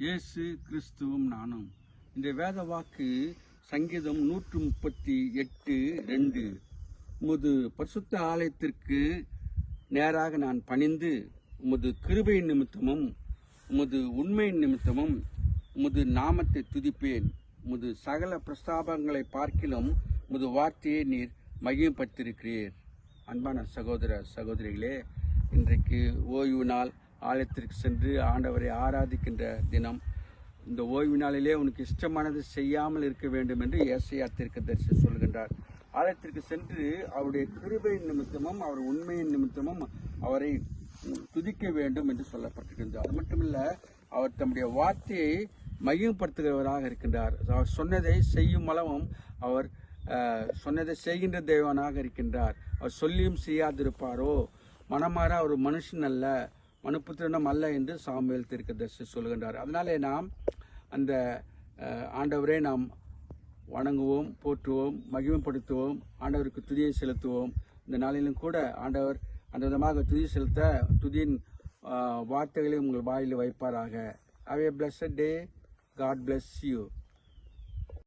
இயேசு கிறிஸ்துவும் நானும். இந்த வேத வாக்கு சங்கீதம் 138:2. உமது பரிசுத்த ஆலயத்திற்கு நேராக நான் பணிந்து உமது கிருபையின் நிமித்தமும் உமது உண்மையின் நிமித்தமும் உமது நாமத்தை துதிப்பேன். உமது சகல பிரஸ்தாபங்களை பார்க்கிலும் உமது வார்த்தையை நீர் மகிமைப்படுத்தியிருக்கிறீர். அன்பான சகோதர சகோதரிகளே, இன்றைக்கு ஓய்வு நாள், ஆலயத்திற்கு சென்று ஆண்டவரை ஆராதிக்கின்ற தினம். இந்த ஓய்வு நாளிலே உனக்கு இஷ்டமானது செய்யாமல் இருக்க வேண்டும் என்று ஏசாயா தீர்க்கதரிசி சொல்கின்றார். ஆலயத்திற்கு சென்று அவருடைய கிருபையின் நிமித்தமும் அவர் உண்மையின் நிமித்தமும் அவரை துதிக்க வேண்டும் என்று சொல்லப்பட்டிருக்கின்றது. அது மட்டுமல்ல, அவர் தம்முடைய வார்த்தையை மகிமைப்படுத்துகிறவராக இருக்கின்றார். அவர் சொன்னதை செய்யும் அளவும் அவர் சொன்னதை செய்கின்ற தேவனாக இருக்கின்றார். அவர் சொல்லியும் செய்யாதிருப்பாரோ? மனமாற அவர் மனுஷன் அல்ல, மனுப்புத்திரனும் அல்ல என்று சாமுவேல் தீர்க்கதரிசி சொல்கின்றார். அதனாலே நாம் அந்த ஆண்டவரை நாம் வணங்குவோம், போற்றுவோம், மகிமைப்படுத்துவோம், ஆண்டவருக்கு துதியை செலுத்துவோம். இந்த நாளிலும் கூட ஆண்டவர் அந்த விதமாக துதி செலுத்த துதியின் வார்த்தைகளை உங்கள் வாயில் வைப்பாராக. Have a blessed day. God bless you.